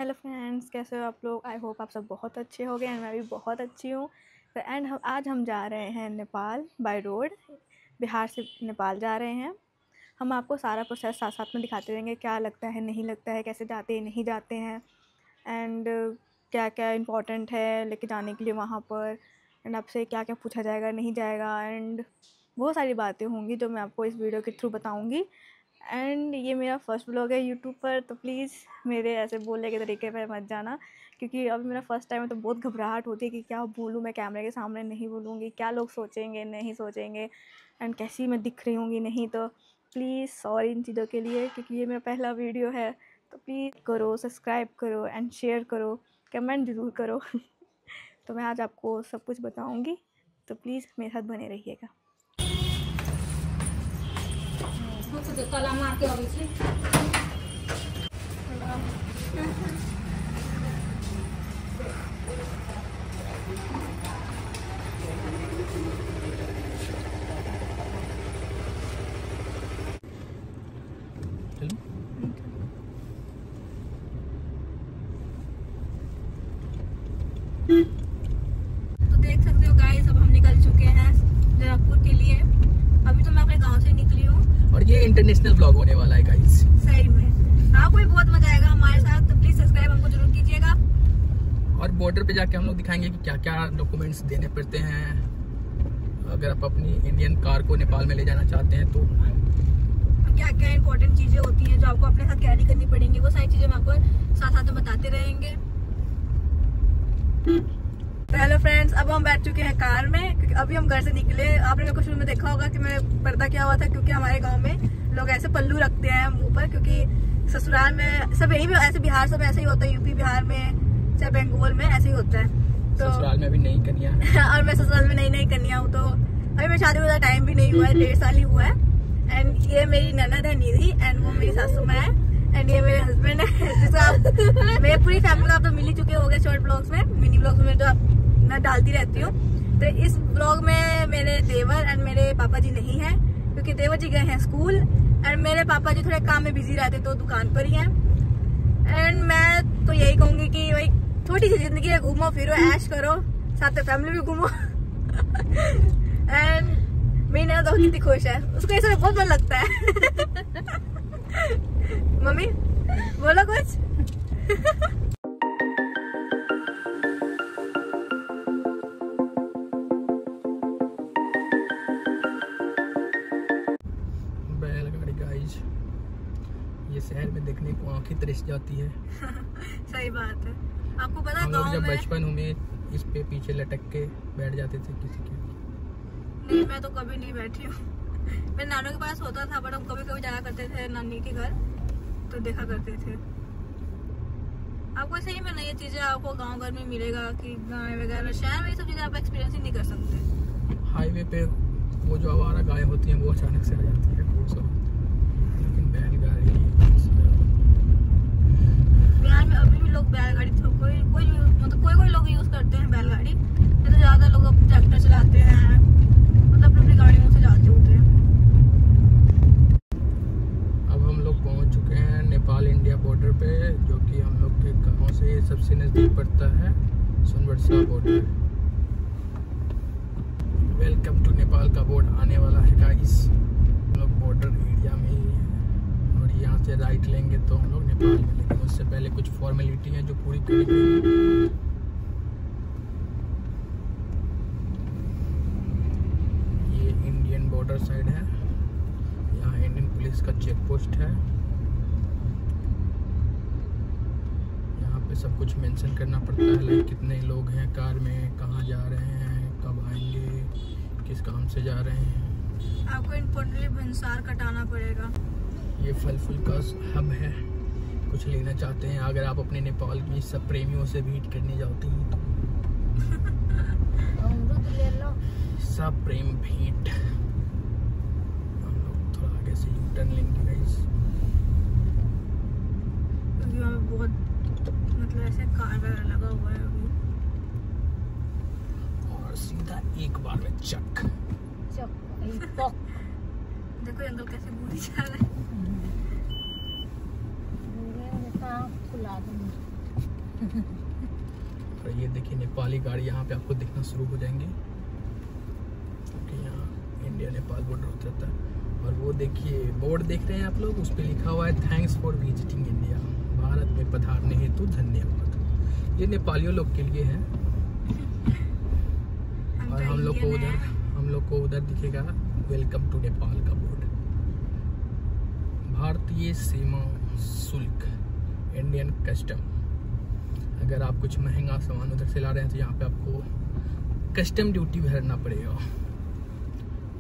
Hello friends, कैसे हो आप लोग। आई होप आप सब बहुत अच्छे हो गए एंड मैं भी बहुत अच्छी हूँ। तो आज हम जा रहे हैं नेपाल बाय रोड। बिहार से नेपाल जा रहे हैं। हम आपको सारा प्रोसेस साथ साथ में दिखाते रहेंगे, क्या लगता है नहीं लगता है, कैसे जाते हैं नहीं जाते हैं, एंड क्या क्या इम्पोर्टेंट है लेके जाने के लिए वहाँ पर, एंड आपसे क्या क्या पूछा जाएगा नहीं जाएगा, एंड बहुत सारी बातें होंगी जो मैं आपको इस वीडियो के थ्रू बताऊँगी। एंड ये मेरा फर्स्ट व्लॉग है यूट्यूब पर, तो प्लीज़ मेरे ऐसे बोलने के तरीके पर मत जाना, क्योंकि अभी मेरा फर्स्ट टाइम है तो बहुत घबराहट होती है कि क्या बोलूँ। मैं कैमरे के सामने नहीं बोलूँगी, क्या लोग सोचेंगे नहीं सोचेंगे, एंड कैसी मैं दिख रही होंगी नहीं। तो प्लीज़ सॉरी इन चीज़ों के लिए, क्योंकि ये मेरा पहला वीडियो है। तो प्लीज़ करो, सब्सक्राइब करो एंड शेयर करो, कमेंट ज़रूर करो। तो मैं आज आपको सब कुछ बताऊँगी, तो प्लीज़ मेरे साथ बने रहिएगा। कला मार के अबै छी। तो देख सकते हो गाइस, अब हम निकल चुके हैं जनकपुर के लिए। अभी तो मैं अपने गांव से निकली हूँ और ये इंटरनेशनल ब्लॉग होने वाला है गाइस। सही में आपको भी बहुत मजा आएगा हमारे साथ, तो प्लीज सब्सक्राइब हमको जरूर कीजिएगा। और बॉर्डर पे जाके हम लोग दिखाएंगे कि क्या क्या डॉक्यूमेंट्स देने पड़ते हैं अगर आप अपनी इंडियन कार को नेपाल में ले जाना चाहते हैं तो। क्या क्या इंपॉर्टेंट चीजें होती हैं जो आपको अपने साथ कैरी करनी पड़ेंगी, वो सारी चीजें हम आपको साथ साथ में बताते रहेंगे। तो हेलो फ्रेंड्स, अब हम बैठ चुके हैं कार में, क्योंकि अभी हम घर से निकले। आपने मेरे को शुरू में देखा होगा कि मेरा पर्दा क्या हुआ था, क्योंकि हमारे गांव में लोग ऐसे पल्लू रखते हैं मुंह पर, क्योंकि ससुराल में सब यही ऐसे, बिहार सब ऐसे ही होता है, यूपी बिहार में चाहे बंगाल में ऐसे ही होता है। तो ससुराल में भी नई कन्या और मैं ससुराल में नई कन्या हूँ, तो अभी मेरी शादी का टाइम भी नहीं हुआ है, 1.5 साल ही हुआ है। एंड ये मेरी ननद है निधि, एंड वो मेरी सासू माँ है, एंड ये मेरे हस्बैंड है जिसको आप मेरे पूरी फैमिली को आप तो मिल ही चुके होंगे शॉर्ट ब्लॉग्स में, मिनी ब्लॉग्स में जो मैं डालती रहती हूँ। तो इस ब्लॉग में मेरे देवर एंड मेरे पापा जी नहीं है, क्योंकि देवर जी गए हैं स्कूल, एंड मेरे पापा जी थोड़े काम में बिजी रहते तो दुकान पर ही हैं। एंड मैं तो यही कहूंगी कि भाई छोटी सी जिंदगी है, घूमो फिरो ऐश करो, साथ में फैमिली भी घूमो। एंड मेरी ननद तो कितनी खुश है, उसको ये सब बहुत मन लगता है। मम्मी बोलो कुछ। बैलगाड़ी गाइस, ये शहर में देखने को आंखें तरस जाती है। सही बात है। आपको पता है हम लोग गाँव जब में बचपन में इस पे पीछे लटक के बैठ जाते थे किसी के। नहीं, मैं तो कभी नहीं बैठी हूँ। मेरे नानों के पास होता था, बट हम कभी कभी जाया करते थे नानी के घर, तो देखा करते थे। आपको सही में नहीं ये चीजें आपको गांव घर में मिलेगा कि गाय वगैरह, शहर में ये सब चीजें आप एक्सपीरियंस ही नहीं कर सकते। हाईवे पे वो जो आवारा गाय होती है वो अचानक से आ जाती है, लेकिन बैलगाड़ी बिहार में अभी भी लोग बैलगाड़ी कोई लोग यूज करते हैं बैलगाड़ी, नहीं तो ज्यादा लोग अब ट्रैक्टर चलाते हैं, मतलब अपनी गाड़ियों से जाते होते हैं। अब हम लोग पहुंच चुके हैं नेपाल इंडिया बॉर्डर पे, जो कि हम लोग के गांव से सबसे नजदीक पड़ता है, Sonbarsa border. Welcome to Nepal का बोर्ड आने वाला है गाइस। हम लोग बॉर्डर एरिया में ही हैं और यहाँ से राइट लेंगे तो हम लोग नेपाल में, लेकिन उससे पहले कुछ फॉर्मेलिटी है जो पूरी करेंगे। ये इंडियन बॉर्डर साइड है, यहाँ इंडियन पुलिस का चेक पोस्ट है। यहाँ पे सब कुछ मेंशन करना पड़ता है, लाइक कितने लोग हैं कार में, कहाँ जा रहे हैं, कब आएंगे, किस काम से जा रहे हैं। आपको इम्पोर्टेंटली भंसार कटाना पड़ेगा। ये फल फूल का हब है, कुछ लेना चाहते हैं अगर आप अपने नेपाल की सब प्रेमियों से भेंट करने जाते हैं तो अमरूद ले लो। सब प्रेम भेंट। हम लोग थोड़ा आगे से यू टर्न लेंगे गाइस। बहुत मतलब ऐसे कार वगैरह लगा हुआ है अभी, और सीधा एक बार में चक। देखो अंकल कैसे बूढ़ी जा रहे हैं। खुला और ये देखिए नेपाली गाड़ी यहाँ पे आपको दिखना शुरू हो जाएंगे, क्योंकि यहाँ इंडिया नेपाल बॉर्डर उतरता है। और वो देखिए बोर्ड देख रहे हैं आप लोग, उस पर लिखा हुआ है thanks for visiting India, Bharat में पधारने हेतु धन्यवाद। ये नेपालियों लोग के लिए है। और हम लोग को उधर दिखेगा वेलकम टू नेपाल का बोर्ड। भारतीय सीमा शुल्क, इंडियन कस्टम। अगर आप कुछ महंगा सामान उधर से ला रहे हैं तो यहाँ पे आपको कस्टम ड्यूटी भरना पड़ेगा।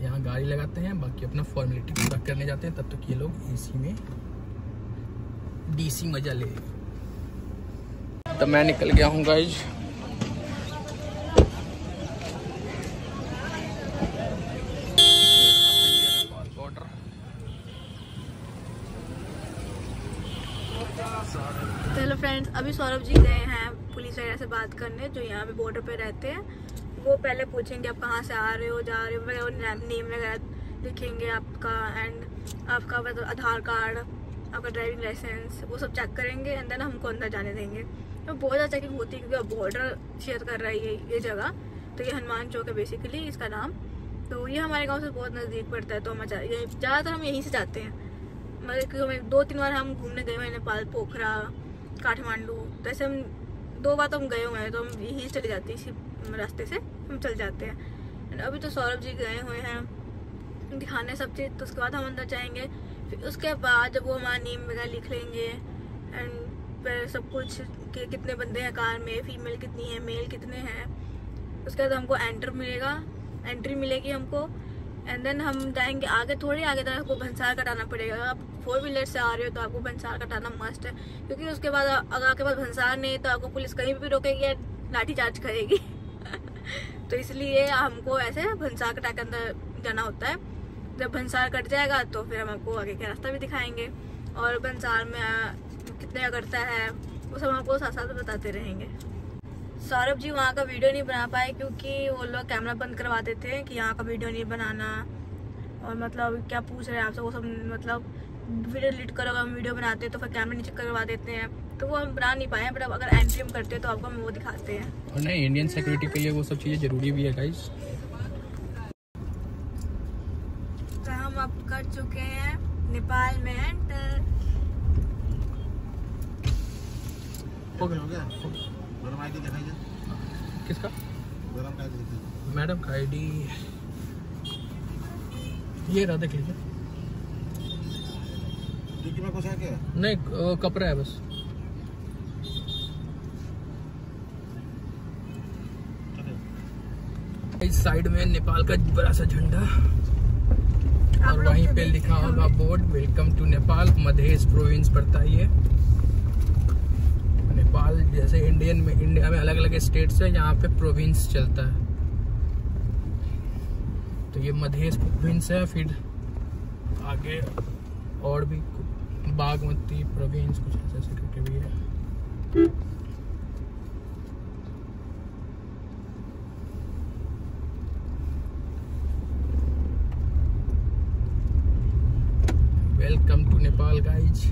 यहाँ गाड़ी लगाते हैं, बाकी अपना फॉर्मेलिटी पूरा करने जाते हैं, तब तक ये लोग एसी में डीसी मजा ले। तो मैं निकल गया हूँ गाइज। हेलो फ्रेंड्स, अभी सौरभ जी गए हैं पुलिस वगैरह से बात करने, जो यहाँ पे बॉर्डर पे रहते हैं। वो पहले पूछेंगे आप कहाँ से आ रहे हो, जा रहे हो, नेम वगैरह लिखेंगे आपका, एंड आपका मतलब आधार कार्ड, आपका ड्राइविंग लाइसेंस, वो सब चेक करेंगे एंड देन हमको अंदर जाने देंगे। तो बहुत ज़्यादा चेकिंग होती है क्योंकि बॉर्डर शेयर कर रहा है ये जगह। तो ये हनुमान चौक है बेसिकली इसका नाम। तो ये हमारे गाँव से बहुत नज़दीक पड़ता है, तो हम ज़्यादातर हम यहीं से जाते हैं। मतलब कि हमें 2-3 बार हम घूमने गए हुए हैं, नेपाल, पोखरा, काठमांडू। तो ऐसे हम 2 बार तो हम गए हुए हैं, तो हम यहीं चले जाते हैं, इसी रास्ते से हम चल जाते हैं। अभी तो सौरभ जी गए हुए हैं दिखाने सब चीज़, तो उसके बाद हम अंदर जाएंगे। फिर उसके बाद जब वो हमारा नेम वगैरह लिख लेंगे एंड फिर सब कुछ कि कितने बंदे हैं कार में, फीमेल कितनी है, मेल कितने हैं, उसके बाद हमको एंट्री मिलेगी हमको। एंड देन हम जाएंगे आगे, थोड़ी आगे तक आपको भंसार कटाना पड़ेगा। आप 4 व्हीलर से आ रहे हो तो आपको भंसार कटाना मस्ट है, क्योंकि उसके बाद अगर आपके पास भंसार नहीं तो आपको पुलिस कहीं भी रोकेगी या लाठी चार्ज करेगी। तो इसलिए हमको ऐसे भंसार कटा के अंदर जाना होता है। जब भंसार कट जाएगा तो फिर हम आपको आगे का रास्ता भी दिखाएंगे, और भंसार में कितने का करता है वो सब आपको साथ साथ बताते रहेंगे। सौरभ जी वहाँ का वीडियो नहीं बना पाए क्योंकि वो लोग कैमरा बंद करवा देते हैं कि यहाँ का वीडियो नहीं बनाना, और मतलब क्या पूछ रहे हैं आपसे वो सब, मतलब वीडियो डिलीट करो। अगर हम वीडियो बनाते हैं तो फिर कैमरा नीचे करवा देते हैं, तो वो हम बना नहीं पाए हैं। बट अगर एंट्री हम करते हैं तो आपको हम वो दिखाते हैं। और नहीं, इंडियन सिक्योरिटी के लिए वो सब चीज़ें जरूरी भी है गाइस। तो हम अब कर चुके हैं नेपाल में एंटर। हो गया। मैडम आईडी दिखाइए। किसका? मैडम का आईडी दिखाइए। मैडम का आईडी ये रहा, देख लीजिए। डिक्की में कुछ है क्या? नहीं, कपड़ा है बस। इस साइड में नेपाल का बड़ा सा झंडा, और वहीं पे लिखा होगा बोर्ड वेलकम टू नेपाल। मध्य प्रोविंस पड़ता है ये। नेपाल जैसे इंडिया में अलग अलग स्टेट्स है, यहाँ पे प्रोविंस चलता है। तो ये मध्य प्रोविंस है, फिर आगे और भी बागमती प्रोविंस कुछ ऐसे करके भी है। Welcome to Nepal guys.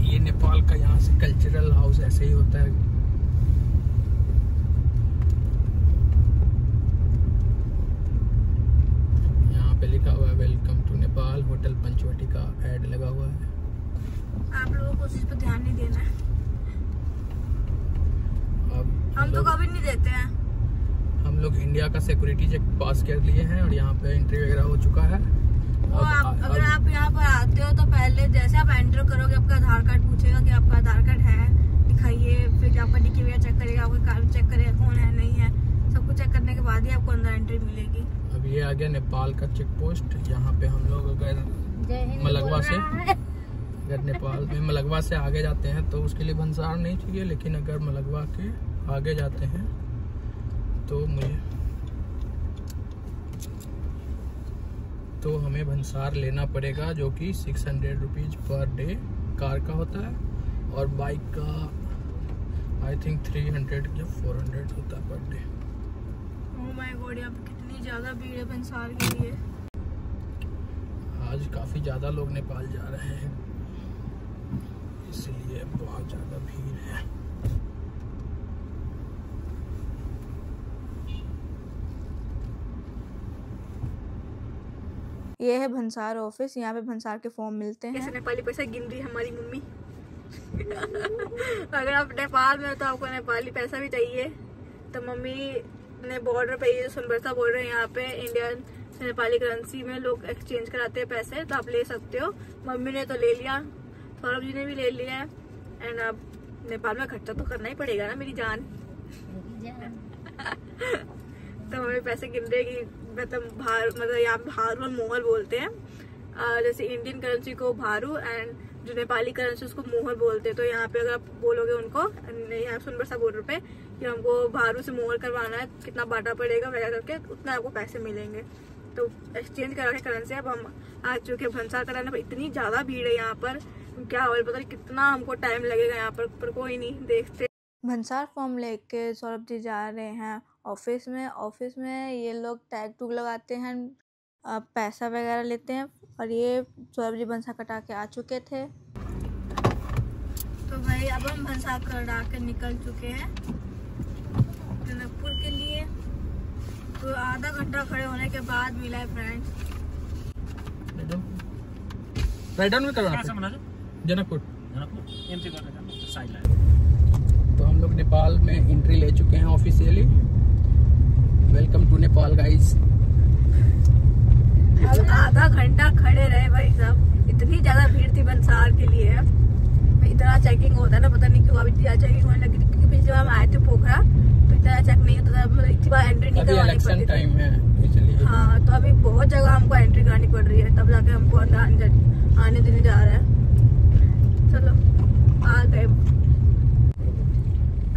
ये नेपाल का यहाँ से कल्चरल हाउस ऐसे ही होता है। यहाँ पे लिखा हुआ है welcome to Nepal. Hotel Panchvati का ऐड लगा हुआ है। आप लोगों को इस पर ध्यान नहीं देना है, हम तो कभी नहीं देते हैं। हम लोग इंडिया का सिक्योरिटी चेक पास कर लिए हैं और यहाँ पे एंट्री वगैरह हो चुका है। अगर आप यहाँ पर आते हो तो पहले जैसे आप एंटर करोगे आपका आधार कार्ड पूछेगा कि आपका आधार कार्ड है, दिखाइए। फिर आपका डिक्की वगैरह चेक करेगा, आपका कार चेक करेगा कौन है नहीं है। सब कुछ चेक करने के बाद ही आपको अंदर एंट्री मिलेगी। अब ये आ गया नेपाल का चेक पोस्ट। यहाँ पे हम लोग अगर नेपाल में मलगवा से आगे जाते हैं तो उसके लिए भंसार नहीं चाहिए, लेकिन अगर मलगवा के आगे जाते हैं तो हमें भंसार लेना पड़ेगा, जो कि 600 रुपीज पर डे कार का होता है, और बाइक का आई थिंक 300 या 400 होता है per day. Oh my God, यहाँ पे कितनी ज़्यादा भीड़ है भंसार के लिए। आज काफ़ी ज़्यादा लोग नेपाल जा रहे हैं, इसलिए बहुत ज़्यादा भीड़ है। ये है भंसार ऑफिस, यहाँ पे भंसार के फॉर्म मिलते हैं। ऐसे नेपाली पैसा गिन रही है हमारी मम्मी। अगर आप नेपाल में हो तो आपको नेपाली पैसा भी चाहिए, तो मम्मी ने बॉर्डर पे, ये सुनबरसा बॉर्डर है, यहाँ पे इंडियन से नेपाली करेंसी में लोग एक्सचेंज कराते हैं पैसे, तो आप ले सकते हो। मम्मी ने तो ले लिया, सौरभ जी ने भी ले लिया है। एंड अब नेपाल में खर्चा तो करना ही पड़ेगा ना मेरी जान। तो मम्मी पैसे गिन देगी, मतलब यहाँ भारू और मोहर बोलते हैं। जैसे इंडियन करेंसी को भारू एंड जो नेपाली करेंसी उसको मोहर बोलते हैं। तो यहाँ पे अगर आप बोलोगे उनको, यहाँ सुनबरसा बॉर्डर पे, कि हमको भारू से मोहर करवाना है, कितना बाटा पड़ेगा वगैरह करके, उतना आपको पैसे मिलेंगे। तो एक्सचेंज करा के करेंसी अब हम आ चुके हैं भंसार कराने पर। इतनी ज्यादा भीड़ है यहाँ पर, क्या हो पता नहीं कितना हमको टाइम लगेगा यहाँ पर कोई नहीं, देखते। भंसार फॉर्म लेके सौरभ जी जा रहे हैं ऑफिस में। ऑफिस में ये लोग टैग टूग लगाते हैं, पैसा वगैरह लेते हैं। और ये सौरभ जी भंसार कटा के आ चुके थे। तो भाई अब हम भंसार कटा के निकल चुके हैं जनकपुर के लिए। तो आधा घंटा खड़े होने के बाद मिला है फ्रेंड्स। राइट डाउन भी करवाना जनकपुर। तो हम लोग नेपाल में एंट्री ले चुके हैं officially. Welcome to Nepal guys. आधा घंटा खड़े रहे भाई साहब, इतनी ज्यादा भीड़ थी भंसार के लिए। इतना चेकिंग होता है ना, पता नहीं क्यों अभी इतना चेकिंग होने लगी थी, क्योंकि पिछले बार हम आए थे पोखरा तो इतना चेक नहीं होता था, मतलब इतनी बार एंट्री नहीं करवानी पड़ती टाइम है इसलिए। हाँ, तो अभी बहुत जगह हमको एंट्री करानी पड़ रही है, तब जाके हमको अंदर आने देने जा रहा है। चलो आ गए।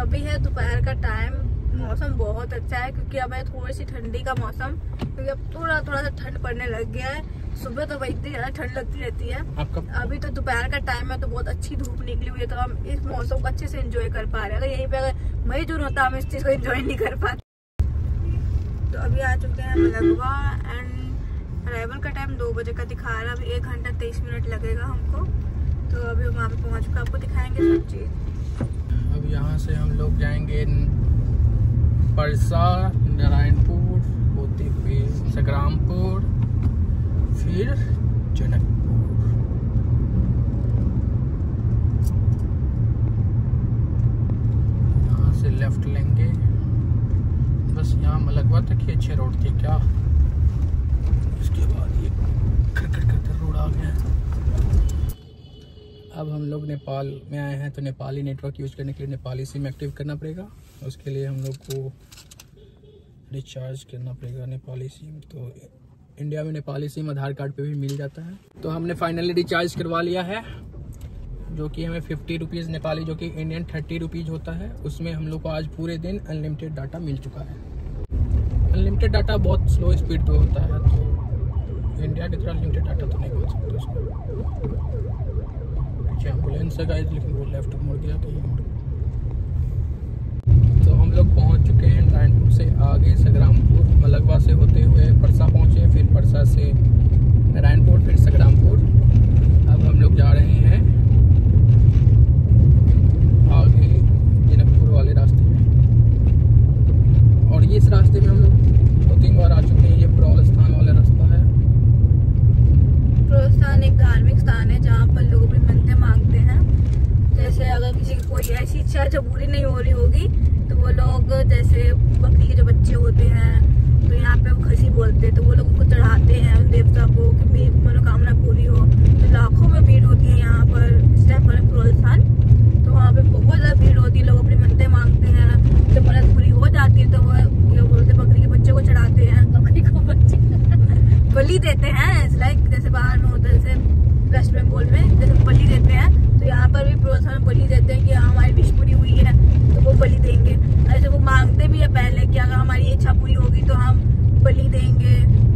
अभी है दोपहर का टाइम, मौसम बहुत अच्छा है, क्योंकि अब है थोड़ी सी ठंडी का मौसम, क्योंकि अब थोड़ा थोड़ा सा ठंड पड़ने लग गया है। सुबह तो भाई इतनी ज्यादा ठंड लगती रहती है, अभी तो दोपहर का टाइम है तो बहुत अच्छी धूप निकली हुई है, तो हम इस मौसम को अच्छे से एंजॉय कर पा रहे हैं। अगर यहीं पे अगर मई जून होता हम इस चीज को एंजॉय नहीं कर पाते। तो अभी आ चुके हैं मलगवा एंड अराइवल का टाइम 2 बजे का दिखा रहा है। अभी 1 घंटा 23 मिनट लगेगा हमको। तो अभी हम वहाँ पे पहुँच चुके, आपको दिखाएंगे सब चीज। अब यहाँ से हम लोग जाएंगे परसा, नारायणपुर होते हुए संग्रामपुर, फिर जनकपुर। यहाँ से लेफ्ट लेंगे, बस यहाँ मलगवा तक ही अच्छे रोड थी क्या, इसके बाद ये खटखट रोड आ गया। अब हम लोग नेपाल में आए हैं, तो नेपाली नेटवर्क यूज़ करने के लिए नेपाली सिम एक्टिव करना पड़ेगा। उसके लिए हम लोग को रिचार्ज करना पड़ेगा नेपाली सिम। तो इंडिया में नेपाली सिम आधार कार्ड पे भी मिल जाता है। तो हमने फाइनली रिचार्ज करवा लिया है, जो कि हमें 50 रुपीज़ नेपाली, जो कि इंडियन 30 रुपीज़ होता है। उसमें हम लोग को आज पूरे दिन अनलिमिटेड डाटा मिल चुका है। अनलिमिटेड डाटा बहुत स्लो स्पीड पे होता है, तो इंडिया की तरह अनलिमिटेड डाटा तो नहीं बोल सकते उसमें। एम्बुलेंस है गाइस, लेकिन वो लेफ्ट मुड़ गया तो हम लोग पहुंच चुके हैं नारायणपुर से आगे संग्रामपुर, मलगवा से होते हुए परसा पहुंचे, फिर परसा से नारायणपुर, फिर संग्रामपुर। अब हम लोग जा रहे हैं आगे जनकपुर वाले रास्ते में, और ये इस रास्ते में हम लोग 2-3 बार आ चुके हैं। ये प्रोल स्थान वाला रास्ता है। प्रोल स्थान एक धार्मिक स्थान है जहाँ पर लोग अपनी मन्नतें मांगते हैं। जैसे अगर किसी की कोई ऐसी इच्छा जो पूरी नहीं हो रही होगी, तो वो लोग, जैसे बकरी के जो बच्चे होते हैं, तो यहाँ पे वो खसी बोलते हैं, तो वो लोग उनको चढ़ाते हैं उन देवता को कि मेरी मनोकामना पूरी हो। तो लाखों में भीड़ होती है यहाँ पर इस टाइम पर प्रोल स्थान। तो वहाँ पे बहुत ज़्यादा भीड़ होती है, लोग अपनी मन्नतें मांगते हैं, जब मन्नत पूरी हो जाती है तो वो क्या बोलते हैं, बकरी के बच्चे को चढ़ाते हैं, बकरी को बच्चे बलि देते हैं। लाइक जैसे बाहर में होता है, जैसे वेस्ट बंगाल में जैसे बलि देते हैं, तो यहाँ पर भी प्रोल स्थान बलि देते हैं कि हमारी विश पूरी हुई है तो वो बलि देंगे। ऐसे वो मांगते भी है पहले कि अगर हमारी इच्छा पूरी होगी तो हम बलि देंगे।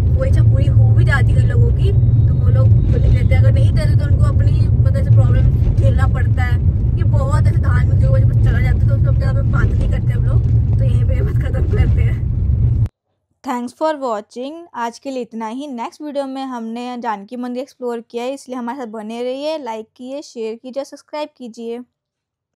वो इच्छा पूरी हो भी जाती है लोगों की, तो वो लोग बलि देते हैं। अगर नहीं देते तो उनको अपनी मतलब से प्रॉब्लम झेलना पड़ता है। ये बहुत ऐसे धार्मिक जगह जब चला जाता है तो उस जगह पे बात नहीं करते हम लोग, तो यहीं पे बात खत्म करते हैं। Thanks for watching. आज के लिए इतना ही। नेक्स्ट वीडियो में हमने जानकी मंदिर एक्सप्लोर किया है, इसलिए हमारे साथ बने रहिए। लाइक कीजिए, शेयर कीजिए, सब्सक्राइब कीजिए।